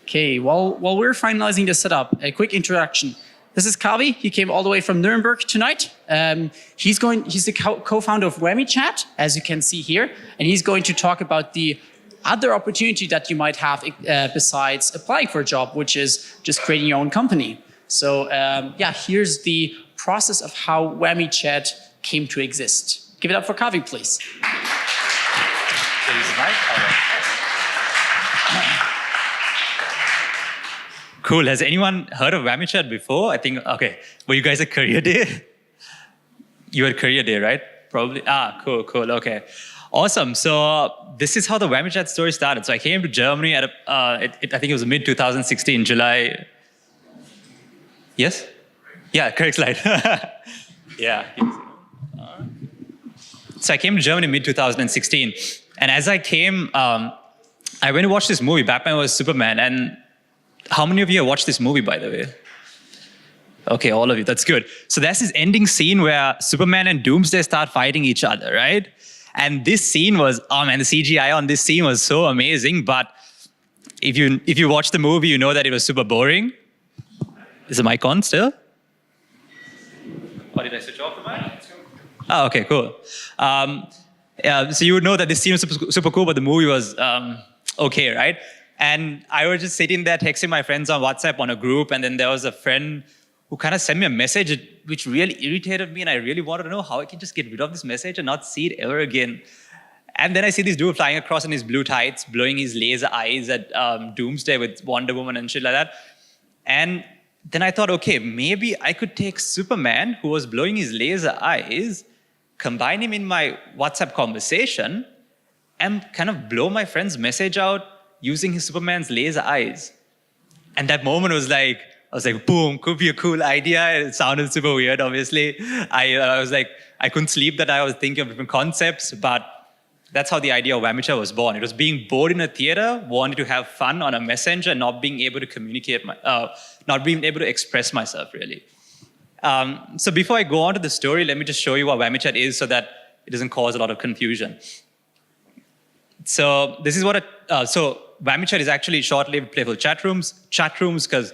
Okay, while we're finalizing the setup, a quick introduction. This is Kavi. He came all the way from Nuremberg tonight. He's the co-founder of Whammychat, as you can see here, and he's going to talk about the other opportunity that you might have besides applying for a job, which is just creating your own company. So yeah, here's the process of how Whammychat came to exist. Give it up for Kavi, please. Cool. Has anyone heard of Whammychat before? I think, okay. Were you guys at Career Day? You were at Career Day, right? Probably. Cool, okay. Awesome. So this is how the Whammychat story started. So I came to Germany at, I think it was mid-2016, July. Yes? Yeah, correct slide. Yeah. So I came to Germany mid-2016. And as I came, I went to watch this movie, Batman vs Superman. And how many of you have watched this movie, by the way? Okay, all of you, that's good. So there's this ending scene where Superman and Doomsday start fighting each other, right? And this scene was, oh man, the CGI on this scene was so amazing. But if you watch the movie, you know that it was super boring. Is the mic on still? Or did I switch off the mic? Oh, okay, cool. So you would know that this scene was super cool, but the movie was okay, right? And I was just sitting there texting my friends on WhatsApp on a group, and then there was a friend who kind of sent me a message which really irritated me, and I really wanted to know how I can just get rid of this message and not see it ever again. And then I see this dude flying across in his blue tights, blowing his laser eyes at Doomsday with Wonder Woman and shit like that. And then I thought, okay, maybe I could take Superman, who was blowing his laser eyes, combine him in my WhatsApp conversation, and kind of blow my friend's message out using his Superman's laser eyes. And that moment was like, I was like, boom, could be a cool idea. It sounded super weird, obviously. I was like, I couldn't sleep that I was thinking of different concepts, but that's how the idea of Whammychat was born. It was being bored in a theater, wanting to have fun on a messenger, not being able to communicate, not being able to express myself, really. So before I go on to the story, let me just show you what Whammychat is so that it doesn't cause a lot of confusion. So this is what so Whammychat is actually short-lived playful chat rooms. Chat rooms because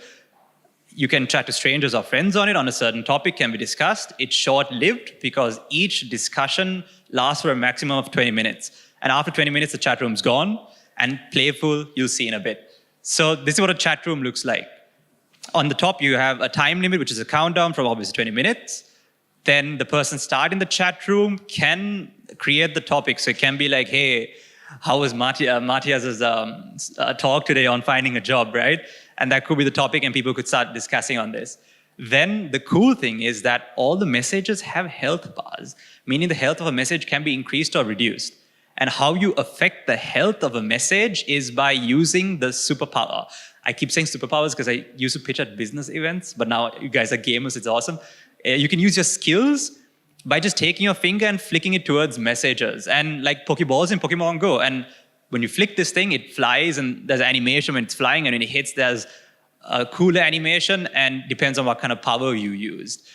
you can chat to strangers or friends on it on a certain topic can be discussed. It's short-lived because each discussion lasts for a maximum of 20 minutes. And after 20 minutes, the chat room's gone. And playful, you'll see in a bit. So this is what a chat room looks like. On the top, you have a time limit, which is a countdown from obviously 20 minutes. Then the person starting the chat room can create the topic. So it can be like, hey, how was Matthias's talk today on finding a job, right? And that could be the topic and people could start discussing on this. Then the cool thing is that all the messages have health bars, meaning the health of a message can be increased or reduced. And how you affect the health of a message is by using the superpower. I keep saying superpowers because I used to pitch at business events, but now you guys are gamers, it's awesome. You can use your skills by just taking your finger and flicking it towards messages. And like Pokeballs in Pokemon Go. And when you flick this thing, it flies and there's animation when it's flying, and when it hits, there's a cooler animation, and depends on what kind of power you used.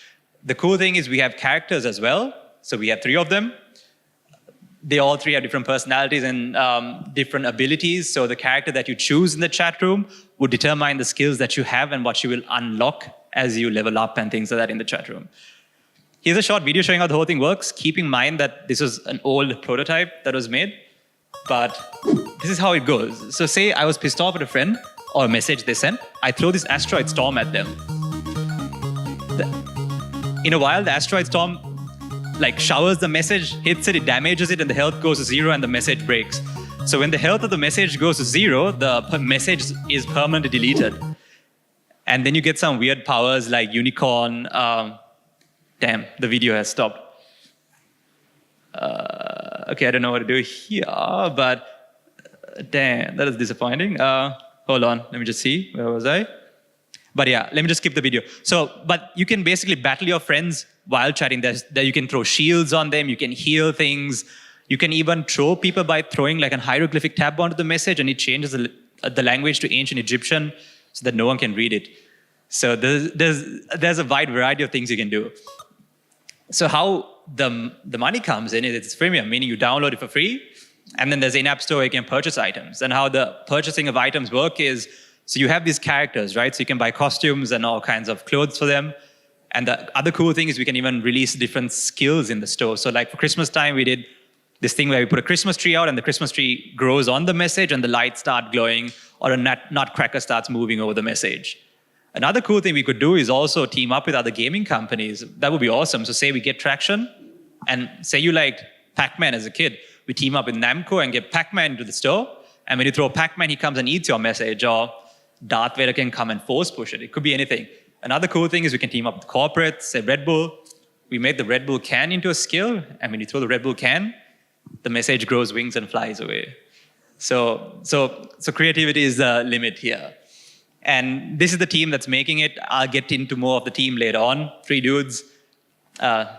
The cool thing is we have characters as well. So we have 3 of them. They all 3 have different personalities and different abilities. So the character that you choose in the chat room would determine the skills that you have and what you will unlock as you level up and things like that in the chat room. Here's a short video showing how the whole thing works. Keep in mind that this was an old prototype that was made, but this is how it goes. So say I was pissed off at a friend or a message they sent. I throw this asteroid storm at them. In a while, the asteroid storm like showers the message, hits it, it damages it, and the health goes to 0 and the message breaks. So when the health of the message goes to 0, the message is permanently deleted. And then you get some weird powers like unicorn. Damn, the video has stopped. Okay, I don't know what to do here, but damn, that is disappointing. Hold on, let me just see, where was I? But yeah, let me just skip the video. So, but you can basically battle your friends while chatting. There you can throw shields on them, you can heal things. You can even throw people by throwing like an hieroglyphic tab onto the message, and it changes the language to ancient Egyptian so that no one can read it. So there's a wide variety of things you can do. So how the money comes in is it's freemium, meaning you download it for free, and then there's an in-app store where you can purchase items. And how the purchasing of items work is, So you have these characters, right? So you can buy costumes and all kinds of clothes for them. And the other cool thing is we can even release different skills in the store. So like for Christmas time, we did this thing where we put a Christmas tree out and the Christmas tree grows on the message and the lights start glowing, or a nutcracker starts moving over the message. Another cool thing we could do is also team up with other gaming companies. That would be awesome. So say we get traction, and say you liked Pac-Man as a kid. We team up with Namco and get Pac-Man into the store. And when you throw Pac-Man, he comes and eats your message. Or Darth Vader can come and force push it. It could be anything. Another cool thing is we can team up with corporates, say Red Bull. We made the Red Bull can into a skill. And when you throw the Red Bull can, the message grows wings and flies away. So creativity is the limit here. And this is the team that's making it. I'll get into more of the team later on. 3 dudes,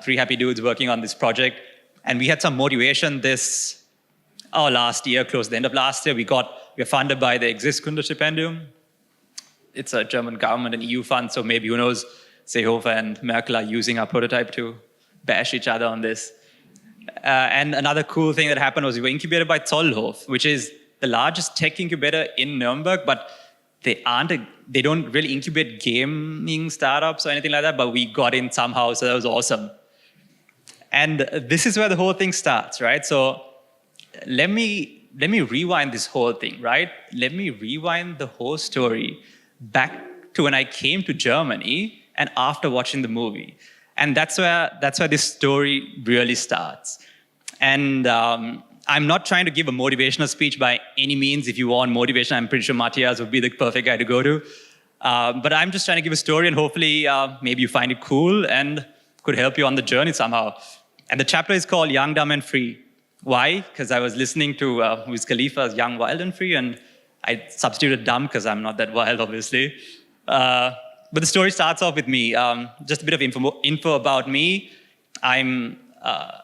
3 happy dudes working on this project. And we had some motivation last year, close to the end of last year. We were funded by the Exist-Gründerstipendium. It's a German government and EU fund, so maybe, who knows, Seehofer and Merkel are using our prototype to bash each other on this. And another cool thing that happened was we were incubated by Zollhof, which is the largest tech incubator in Nuremberg, but they don't really incubate gaming startups or anything like that, but we got in somehow, so that was awesome. And this is where the whole thing starts, right? So let me rewind this whole thing, right? Let me rewind the whole story back to when I came to Germany and after watching the movie. And that's where this story really starts. And I'm not trying to give a motivational speech by any means. If you want motivation, I'm pretty sure Matthias would be the perfect guy to go to. But I'm just trying to give a story, and hopefully maybe you find it cool and could help you on the journey somehow. And the chapter is called Young, Dumb, and Free. Why? Because I was listening to Wiz Khalifa's Young, Wild, and Free, and I substituted dumb because I'm not that wild, obviously. But the story starts off with me. Just a bit of info about me. I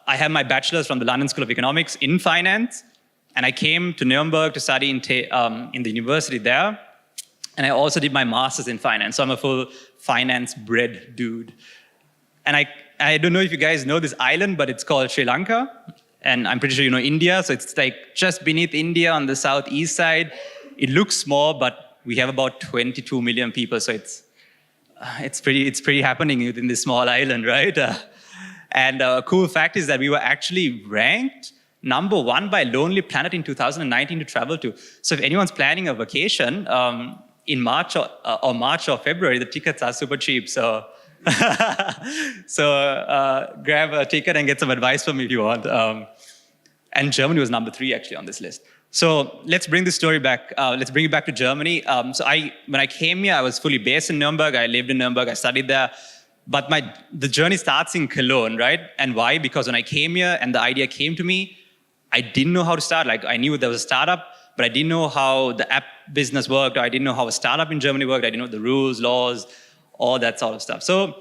have my bachelor's from the London School of Economics in finance, and I came to Nuremberg to study in the university there. And I also did my master's in finance, so I'm a full finance-bred dude. And I don't know if you guys know this island, but it's called Sri Lanka. And I'm pretty sure you know India, so it's like just beneath India on the southeast side. It looks small, but we have about 22 million people, so it's pretty happening within this small island, right? And a cool fact is that we were actually ranked #1 by Lonely Planet in 2019 to travel to. So if anyone's planning a vacation in March or February, the tickets are super cheap. So grab a ticket and get some advice from me if you want. And Germany was #3 actually on this list. So let's bring this story back. Let's bring it back to Germany. When I came here, I was fully based in Nuremberg. I lived in Nuremberg. I studied there. But the journey starts in Cologne, right? And why? Because when I came here and the idea came to me, I didn't know how to start. Like, I knew there was a startup, but I didn't know how the app business worked. Or I didn't know how a startup in Germany worked. I didn't know the rules, laws, all that sort of stuff. So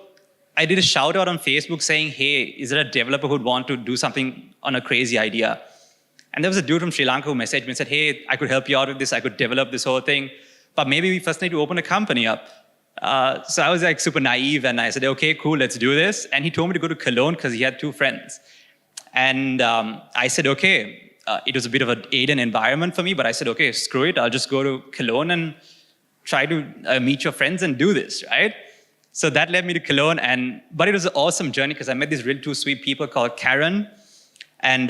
I did a shout out on Facebook saying, hey, is there a developer who'd want to do something on a crazy idea? And there was a dude from Sri Lanka who messaged me and said, hey, I could help you out with this. I could develop this whole thing. But maybe we first need to open a company up. So I was like super naive, and I said, okay, cool, let's do this. And he told me to go to Cologne because he had 2 friends. And I said, okay, it was a bit of an alien environment for me, but I said, okay, screw it. I'll just go to Cologne and try to meet your friends and do this, right? So that led me to Cologne. But it was an awesome journey because I met these really 2 sweet people called Karen. And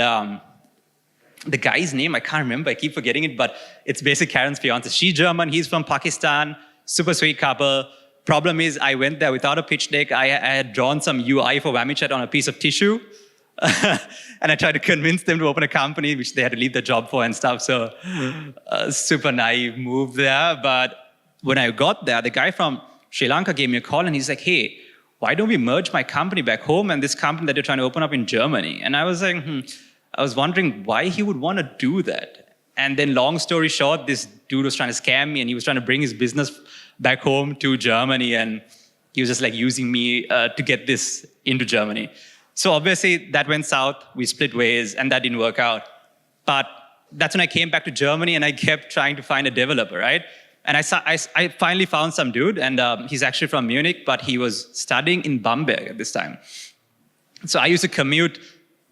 the guy's name, I can't remember. I keep forgetting it, but it's basically Karen's fiance. She's German. He's from Pakistan. Super sweet couple. Problem is, I went there without a pitch deck. I had drawn some UI for Whammychat on a piece of tissue. And I tried to convince them to open a company, which they had to leave their job for and stuff. So super naive move there. But when I got there, the guy from Sri Lanka gave me a call and he's like, hey, why don't we merge my company back home and this company that you're trying to open up in Germany? And I was like, I was wondering why he would want to do that. And then long story short, this dude was trying to scam me and he was trying to bring his business back home to Germany. And he was just like using me to get this into Germany. So obviously that went south. We split ways and that didn't work out. But that's when I came back to Germany and I kept trying to find a developer, right? And I finally found some dude, and he's actually from Munich, but he was studying in Bamberg at this time. So I used to commute.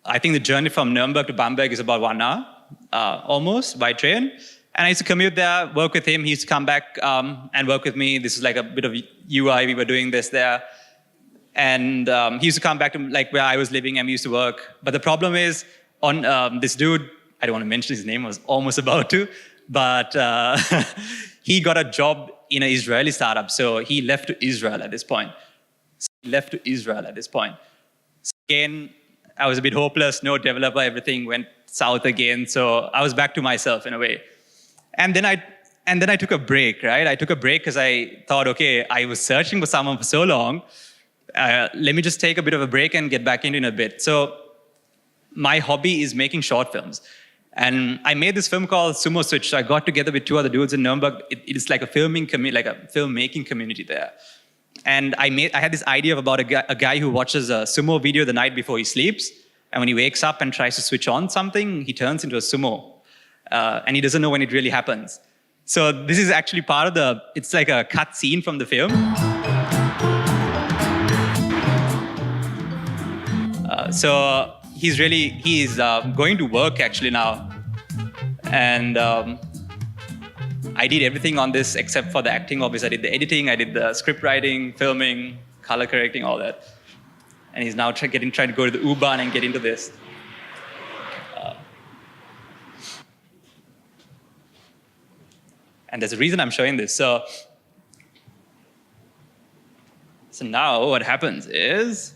I think the journey from Nuremberg to Bamberg is about 1 hour, almost, by train. And I used to commute there, work with him. He used to come back and work with me. This is like a bit of UI. We were doing this there. And he used to come back to like where I was living and we used to work. But the problem is on this dude, I don't want to mention his name, I was almost about to, but he got a job in an Israeli startup. So he left to Israel at this point. So again, I was a bit hopeless, no developer, everything went south again. So I was back to myself in a way. And then I took a break, right? I took a break because I thought, okay, I was searching for someone for so long. Let me just take a bit of a break and get back into it in a bit. So my hobby is making short films. And I made this film called Sumo Switch. So I got together with 2 other dudes in Nuremberg. It is like a filmmaking community there. And I had this idea about a guy who watches a sumo video the night before he sleeps. And when he wakes up and tries to switch on something, he turns into a sumo. And he doesn't know when it really happens. So this is actually part of it's like a cut scene from the film. So he's going to work actually now. And I did everything on this except for the acting. Obviously, I did the editing, I did the script writing, filming, color correcting, all that. And he's now trying to go to the U-Bahn and get into this. And there's a reason I'm showing this. So now what happens is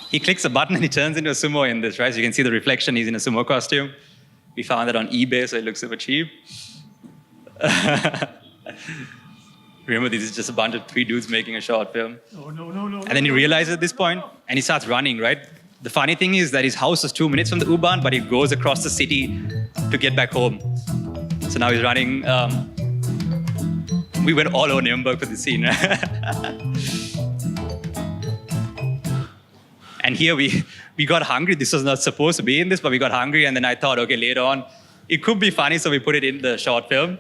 he clicks a button and he turns into a sumo in this, right? So you can see the reflection. He's in a sumo costume. We found that on eBay, so it looks super cheap. Remember, this is just a bunch of 3 dudes making a short film. No. And then he realizes at this point, and he starts running, right? The funny thing is that his house is 2 minutes from the U-Bahn, but he goes across the city to get back home. So now he's running. We went all over Nuremberg for this scene. And here we got hungry. This was not supposed to be in this, but we got hungry. And then I thought, okay, later on, it could be funny. So we put it in the short film.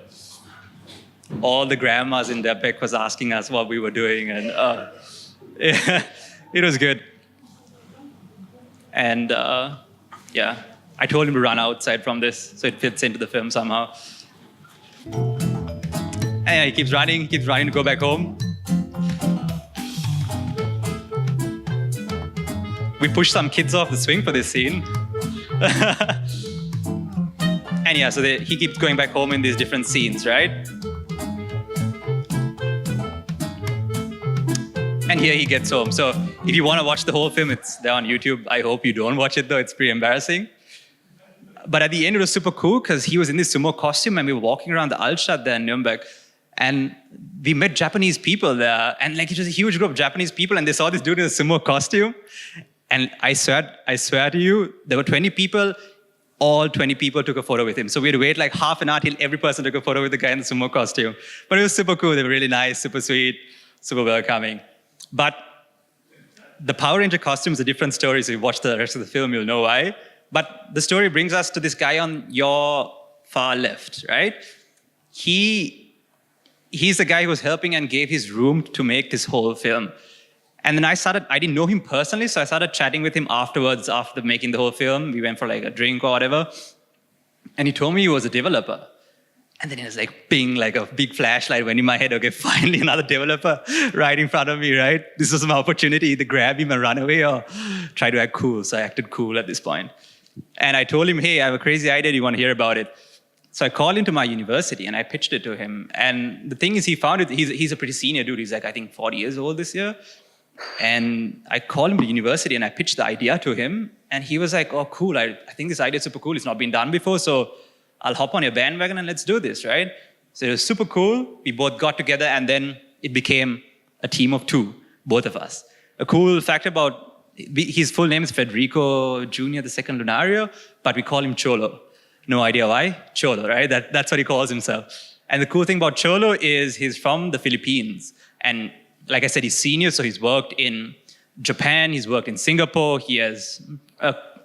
All the grandmas in Depek was asking us what we were doing. And it was good. And yeah, I told him to run outside from this. So it fits into the film somehow. And yeah, he keeps running to go back home. We pushed some kids off the swing for this scene. And yeah, so he keeps going back home in these different scenes, right? And here he gets home. So if you want to watch the whole film, it's there on YouTube. I hope you don't watch it though, it's pretty embarrassing. But at the end, it was super cool because he was in this sumo costume and we were walking around the Altstadt there in Nuremberg. And we met Japanese people there. And like it was a huge group of Japanese people and they saw this dude in a sumo costume. And I swear to you, there were 20 people. All 20 people took a photo with him. So we had to wait like half an hour till every person took a photo with the guy in the sumo costume. But it was super cool. They were really nice, super sweet, super welcoming. But the Power Ranger costume is a different story. So if you watch the rest of the film, you'll know why. But the story brings us to this guy on your far left, right? He's the guy who was helping and gave his room to make this whole film. And then I didn't know him personally, so I started chatting with him afterwards, after making the whole film. We went for like a drink or whatever. And he told me he was a developer. And then it was like, ping, like a big flashlight went in my head. Okay, finally another developer right in front of me, right? This was my opportunity, either grab him and run away or try to act cool. So I acted cool at this point. And I told him, hey, I have a crazy idea. Do you want to hear about it? So I called into my university and I pitched it to him. And the thing is, he found it, he's a pretty senior dude. He's like, I think 40 years old this year. And I called him to university and I pitched the idea to him. And he was like, oh, cool. I think this idea is super cool. It's not been done before. So I'll hop on your bandwagon and let's do this, right? So it was super cool. We both got together and then it became a team of 2, both of us. A cool fact about, his full name is Federico Jr. II Lunario, but we call him Cholo. No idea why, Cholo, right? That's what he calls himself. And the cool thing about Cholo is he's from the Philippines. And like I said, he's senior, so he's worked in Japan, he's worked in Singapore, he has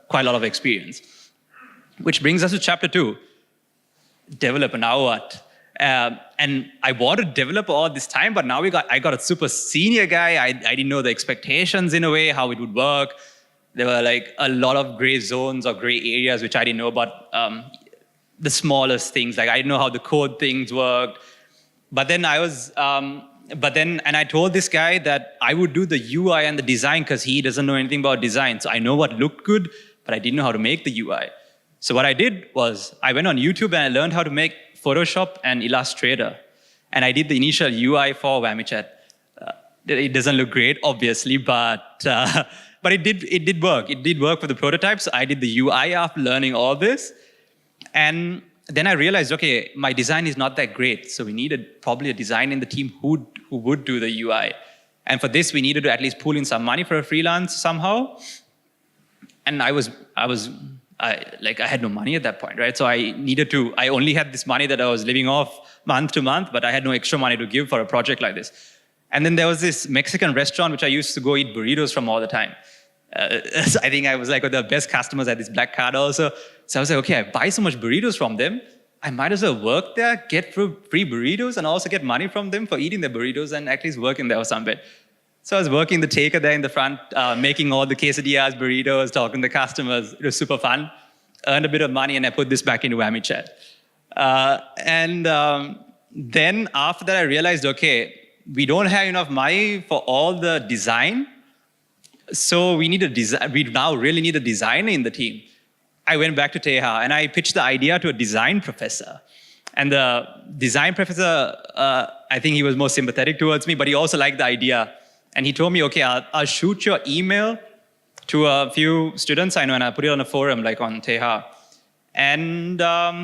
quite a lot of experience. Which brings us to chapter 2. Developer, now what? And I wanted developer all this time, but now I got a super senior guy. I didn't know the expectations in a way, how it would work. There were like a lot of gray zones or gray areas which I didn't know about. the smallest things. Like I didn't know how the code things worked. But then and I told this guy that I would do the UI and the design because he doesn't know anything about design. So I know what looked good, but I didn't know how to make the UI. So what I did was I went on YouTube and I learned how to make Photoshop and Illustrator. And I did the initial UI for Whammychat. It doesn't look great, obviously, but it did work. It did work for the prototypes. I did the UI after learning all this. And then I realized, okay, my design is not that great. So we needed probably a designer in the team who would do the UI. And for this, we needed to at least pull in some money for a freelance somehow. And I had no money at that point, right? So I only had this money that I was living off month to month, but I had no extra money to give for a project like this. And then there was this Mexican restaurant, which I used to go eat burritos from all the time. So I think I was like one of the best customers at this black card also. So I was like, okay, I buy so much burritos from them. I might as well work there, get free burritos, and also get money from them for eating the burritos and at least working there for some bit. So I was working the taker there in the front, making all the quesadillas, burritos, talking to customers. It was super fun. Earned a bit of money, and I put this back into Whammychat. Then after that, I realized, okay, we don't have enough money for all the design. So we now really need a designer in the team. I went back to Teha and I pitched the idea to a design professor. And the design professor, I think he was more sympathetic towards me, but he also liked the idea. And he told me, okay, I'll shoot your email to a few students I know, and I'll put it on a forum like on Teha. And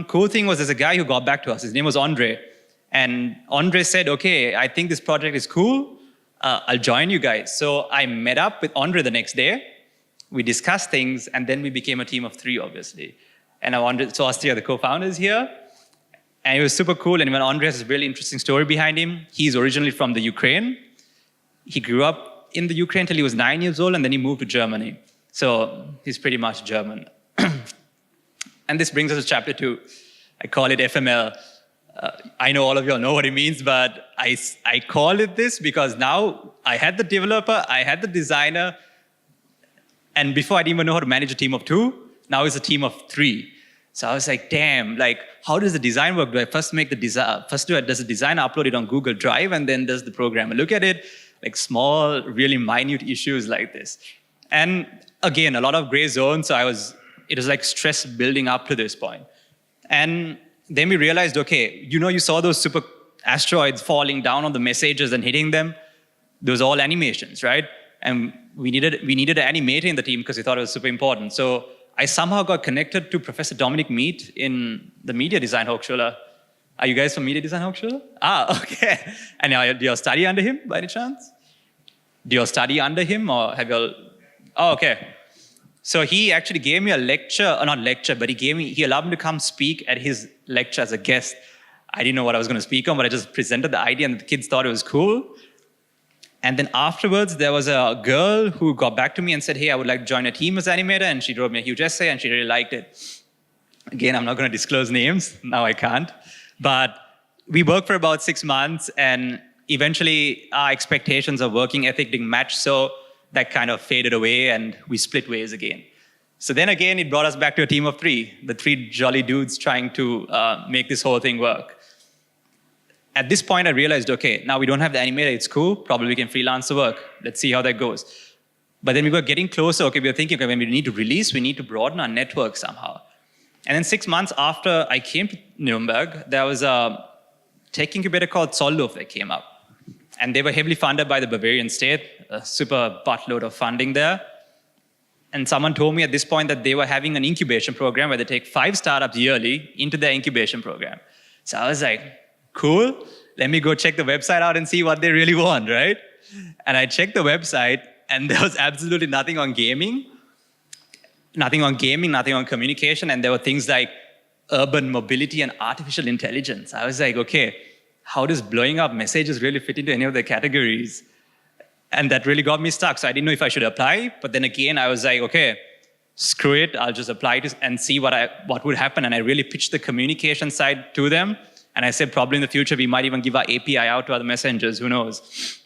cool thing was there's a guy who got back to us. His name was Andre. And Andre said, okay, I think this project is cool. I'll join you guys. So I met up with Andre the next day. We discussed things, and then we became a team of 3, obviously. And so us 3 are the co-founders here. And it was super cool. And when Andre has a really interesting story behind him, he's originally from the Ukraine. He grew up in the Ukraine till he was 9 years old, and then he moved to Germany. So he's pretty much German. And this brings us to chapter 2. I call it FML. I know all of you all know what it means, but I call it this because now I had the developer, I had the designer, and before I didn't even know how to manage a team of 2, now it's a team of 3. So I was like, damn, like, how does the design work? Do I first make the design, does the designer upload it on Google Drive, and then does the programmer look at it? Like small, really minute issues like this. And again, a lot of gray zones, so it was like stress building up to this point. And then we realized, okay, you saw those super asteroids falling down on the messages and hitting them? Those all animations, right? And we needed an animator in the team because we thought it was super important. So I somehow got connected to Professor Dominic Mead in the Media Design Hochschule. Are you guys from Media Design Hochschule? Okay. And do you all study under him by any chance? Do you all study under him, or have you all? Oh, okay. So he actually gave me a lecture, or not lecture, but he allowed me to come speak at his lecture as a guest. I didn't know what I was going to speak on, but I just presented the idea and the kids thought it was cool. And then afterwards, there was a girl who got back to me and said, hey, I would like to join a team as animator. And she wrote me a huge essay and she really liked it. Again, I'm not going to disclose names. Now I can't. But we worked for about 6 months, and eventually our expectations of working ethic didn't match. So that kind of faded away and we split ways again. So then again, it brought us back to a team of 3, the 3 jolly dudes trying to make this whole thing work. At this point, I realized, okay, now we don't have the animator, it's cool, probably we can freelance the work. Let's see how that goes. But then we were getting closer, okay, we were thinking, okay, when we need to release, we need to broaden our network somehow. And then 6 months after I came to Nuremberg, there was a tech incubator called Zollhof that came up. And they were heavily funded by the Bavarian state, a super buttload of funding there. And someone told me at this point that they were having an incubation program where they take 5 startups yearly into their incubation program. So I was like, cool, let me go check the website out and see what they really want, right? And I checked the website, and there was absolutely nothing on gaming, nothing on communication, and there were things like urban mobility and artificial intelligence. I was like, okay, how does blowing up messages really fit into any of the categories? And that really got me stuck. So I didn't know if I should apply, but then again, I was like, okay, screw it, I'll just apply to and see what would happen. And I really pitched the communication side to them. And I said, probably in the future, we might even give our API out to other messengers, who knows?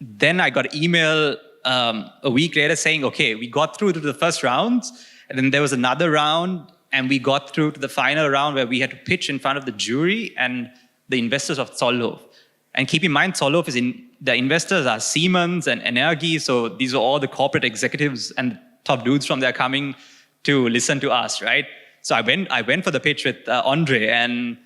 Then I got an email a week later saying, okay, we got through to the first rounds, and then there was another round and we got through to the final round where we had to pitch in front of the jury and the investors of Zollhof. And keep in mind, Zollhof the investors are Siemens and Energie, so these are all the corporate executives and top dudes from there coming to listen to us, right? So I went for the pitch with Andre, and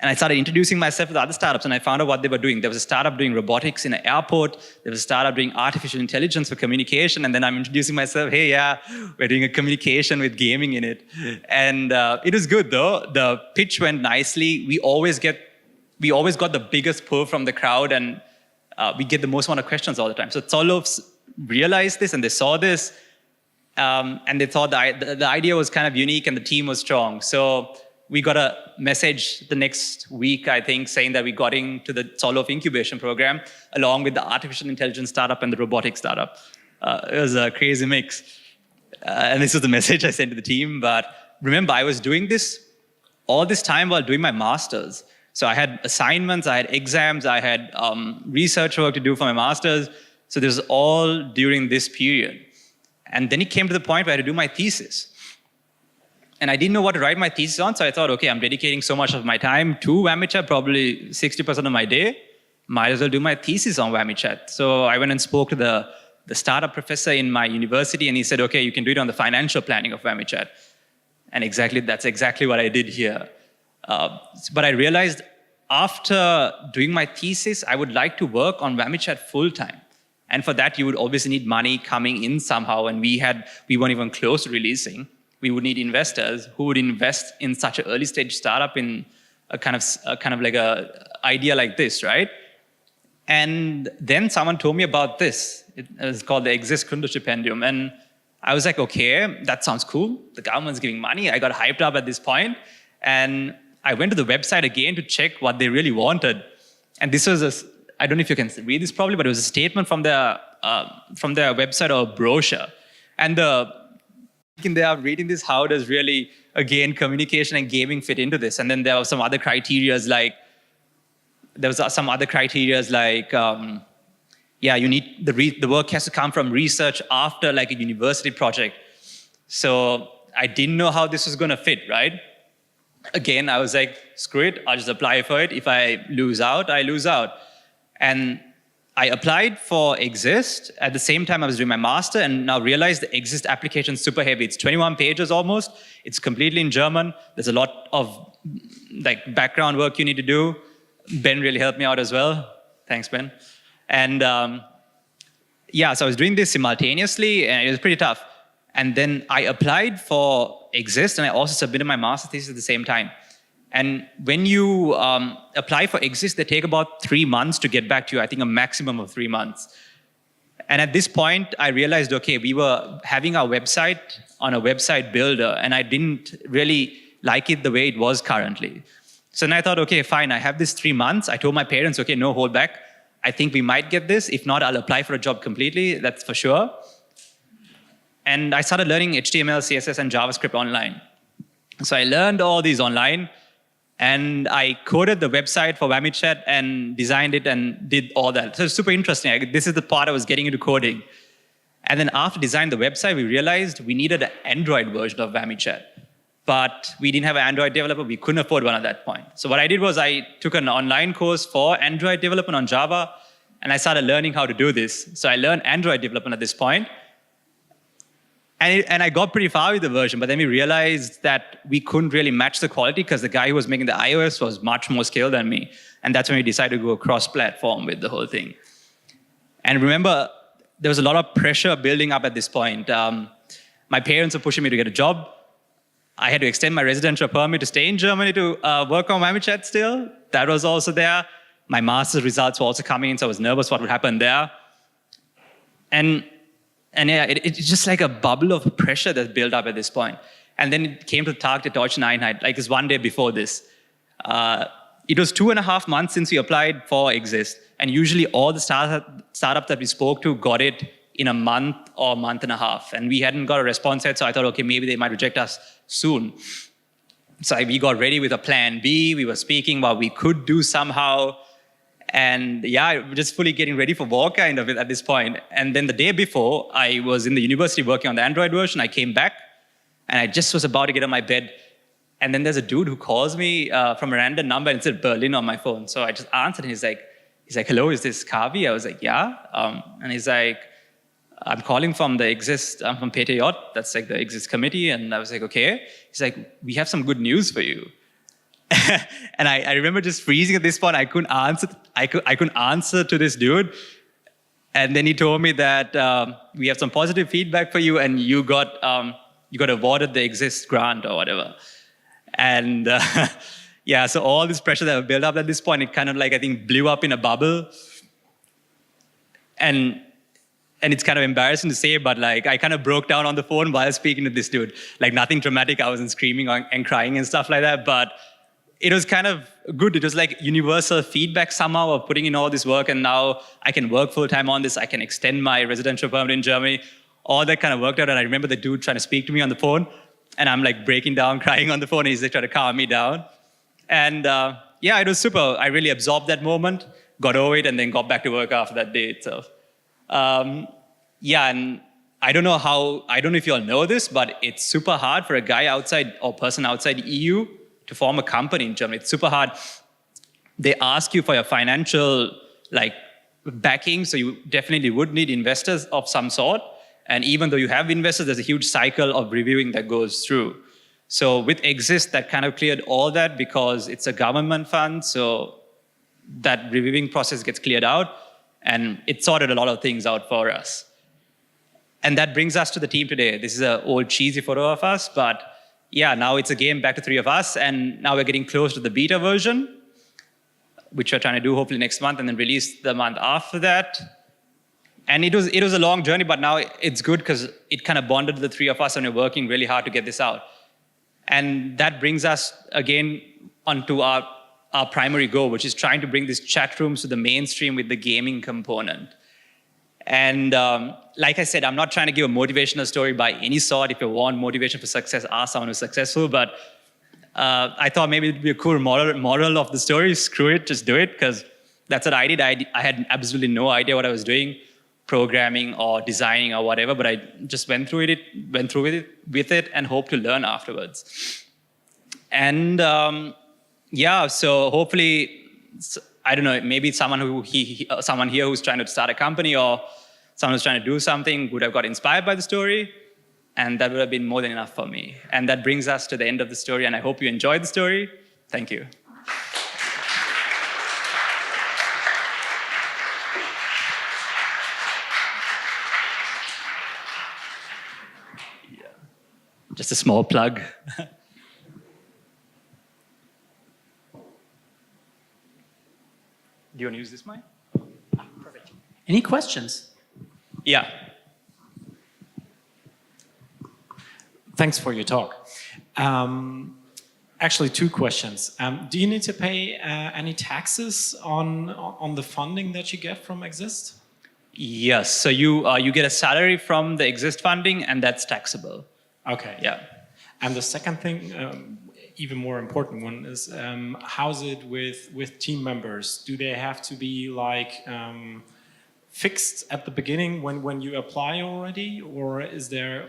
I started introducing myself to the other startups, and I found out what they were doing. There was a startup doing robotics in an airport. There was a startup doing artificial intelligence for communication, and then I'm introducing myself, hey, yeah, we're doing a communication with gaming in it. And it was good, though. The pitch went nicely. We always got the biggest pull from the crowd, and we get the most amount of questions all the time. So Zollhof realized this, and they saw this, and they thought the idea was kind of unique, and the team was strong. So we got a message the next week, I think, saying that we got into the Zollhof incubation program, along with the artificial intelligence startup and the robotics startup. It was a crazy mix. And this was the message I sent to the team. But remember, I was doing this all this time while doing my master's. So I had assignments, I had exams, I had research work to do for my master's. So this was all during this period. And then it came to the point where I had to do my thesis. And I didn't know what to write my thesis on, so I thought, okay, I'm dedicating so much of my time to Whammychat, probably 60% of my day. Might as well do my thesis on Whammychat. So I went and spoke to the startup professor in my university, and he said, okay, you can do it on the financial planning of Whammychat. And that's exactly what I did here. But I realized after doing my thesis, I would like to work on Whammychat full-time. And for that, you would obviously need money coming in somehow, and we weren't even close to releasing. We would need investors who would invest in such an early stage startup in a kind of like a idea like this, right? And then someone told me about this. It was called the Exist Gründerstipendium. And I was like, okay, that sounds cool. The government's giving money. I got hyped up at this point. And I went to the website again to check what they really wanted. And this was I don't know if you can read this probably, but it was a statement from their website or a brochure. And they are reading this, how does really, again, communication and gaming fit into this? And then there were some other criterias like, you need, the work has to come from research after like a university project. So I didn't know how this was going to fit, right? Again, I was like, screw it, I'll just apply for it. If I lose out, I lose out. And I applied for Exist. At the same time, I was doing my master, and now realized the Exist application is super heavy. It's 21 pages almost. It's completely in German. There's a lot of like background work you need to do. Ben really helped me out as well. Thanks, Ben. And so I was doing this simultaneously, and it was pretty tough. And then I applied for Exist, and I also submitted my master thesis at the same time. And when you apply for Exist, they take about 3 months to get back to you. I think a maximum of 3 months. And at this point, I realized, okay, we were having our website on a website builder, and I didn't really like it the way it was currently. So then I thought, okay, fine, I have this 3 months. I told my parents, okay, no, hold back. I think we might get this. If not, I'll apply for a job completely, that's for sure. And I started learning HTML, CSS, and JavaScript online. So I learned all these online. And I coded the website for Whammychat and designed it and did all that. So it's super interesting. This is the part I was getting into coding. And then after designing the website, we realized we needed an Android version of Whammychat. But we didn't have an Android developer. We couldn't afford one at that point. So what I did was I took an online course for Android development on Java, and I started learning how to do this. So I learned Android development at this point. And I got pretty far with the version, but then we realized that we couldn't really match the quality because the guy who was making the iOS was much more skilled than me. And that's when we decided to go cross-platform with the whole thing. And remember, there was a lot of pressure building up at this point. My parents were pushing me to get a job. I had to extend my residential permit to stay in Germany to work on Whammychat still. That was also there. My master's results were also coming in, so I was nervous what would happen there. And yeah, it's just like a bubble of pressure that built up at this point. And then it came to Tag der Deutschen Einheit, like this one day before this. It was 2.5 months since we applied for Exist. And usually all the startups that we spoke to got it in a month or a month and a half. And we hadn't got a response yet, so I thought, okay, maybe they might reject us soon. So we got ready with a plan B. We were speaking what we could do somehow. And yeah, just fully getting ready for war kind of at this point. And then the day before, I was in the university working on the Android version. I came back, and I just was about to get on my bed. And then there's a dude who calls me from a random number and it said Berlin on my phone. So I just answered and he's like, hello, is this Kavi? I was like, yeah. And he's like, I'm calling from the Exist, I'm from PTJ, that's like the Exist committee. And I was like, okay. He's like, we have some good news for you. And I remember just freezing at this point. I couldn't answer to this dude. And then he told me that we have some positive feedback for you and you got awarded the Exist grant or whatever. And yeah, so all this pressure that built up at this point, it kind of like, I think, blew up in a bubble. And it's kind of embarrassing to say, but like I kind of broke down on the phone while speaking to this dude. Like nothing dramatic, I wasn't screaming and crying and stuff like that, but it was kind of good. It was like universal feedback somehow of putting in all this work, and now I can work full-time on this. I can extend my residential permit in Germany. All that kind of worked out, and I remember the dude trying to speak to me on the phone, and I'm like breaking down, crying on the phone, and he's like trying to calm me down. And yeah, it was super. I really absorbed that moment, got over it, and then got back to work after that day itself. Yeah, and I don't know if you all know this, but it's super hard for a guy outside or person outside EU to form a company in Germany. It's super hard. They ask you for your financial backing, so you definitely would need investors of some sort. And even though you have investors, there's a huge cycle of reviewing that goes through. So with Exist, that kind of cleared all that because it's a government fund, so that reviewing process gets cleared out, and it sorted a lot of things out for us. And that brings us to the team today. This is an old cheesy photo of us, but yeah, now it's a game back to 3 of us, and now we're getting close to the beta version, which we're trying to do hopefully next month and then release the month after that. And it was a long journey, but now it's good because it kind of bonded the 3 of us and we're working really hard to get this out. And that brings us again onto our primary goal, which is trying to bring these chat rooms to the mainstream with the gaming component. And like I said, I'm not trying to give a motivational story by any sort. If you want motivation for success, ask someone who's successful. But I thought maybe it'd be a cool moral of the story. Screw it, just do it, because that's what I did. I had absolutely no idea what I was doing, programming or designing or whatever, but I just went through with it and hope to learn afterwards. And yeah, so hopefully, I don't know, maybe someone here who's trying to start a company or someone who's trying to do something would have got inspired by the story, and that would have been more than enough for me. And that brings us to the end of the story, and I hope you enjoyed the story. Thank you. Yeah. Just a small plug. Do you want to use this mic? Perfect. Any questions? Yeah. Thanks for your talk. Actually, 2 questions. Do you need to pay any taxes on the funding that you get from Exist? Yes. So you get a salary from the Exist funding, and that's taxable. Okay. Yeah. And the second thing, even more important one, is how's it with team members? Do they have to be fixed at the beginning when you apply already, or is there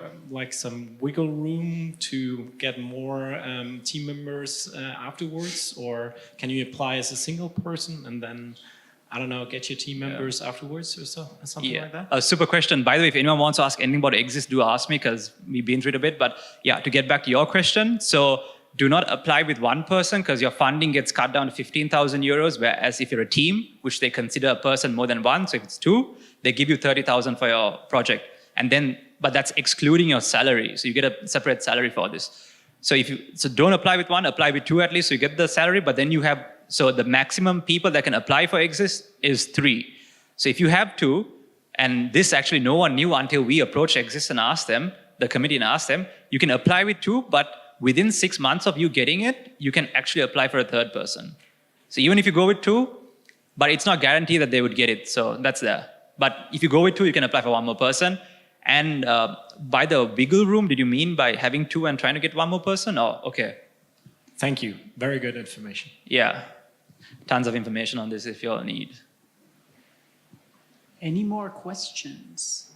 some wiggle room to get more team members afterwards, or can you apply as a single person and then, I don't know, get your team members afterwards or something like that? A super question. By the way, if anyone wants to ask anything about Exist, do ask me, because we've been through it a bit. But yeah, to get back to your question, so do not apply with one person because your funding gets cut down to 15,000 euros, whereas if you're a team, which they consider a person more than one, so if it's 2, they give you 30,000 for your project. And then, but that's excluding your salary. So you get a separate salary for this. So don't apply with 1, apply with 2 at least, so you get the salary, but then you have, so the maximum people that can apply for Exist is 3. So if you have 2, and this actually no one knew until we approached Exist and asked them, the committee and asked them, you can apply with 2, but within 6 months of you getting it, you can actually apply for a 3rd person. So even if you go with 2, but it's not guaranteed that they would get it, so that's there. But if you go with 2, you can apply for 1 more person. And by the wiggle room, did you mean by having 2 and trying to get 1 more person? Oh, okay. Thank you. Very good information. Yeah. Tons of information on this if you all need. Any more questions?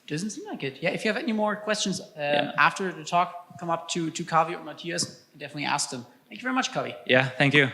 Doesn't seem like it. Yeah, if you have any more questions after the talk, come up to Kavi or Matthias and definitely ask them. Thank you very much, Kavi. Yeah, thank you.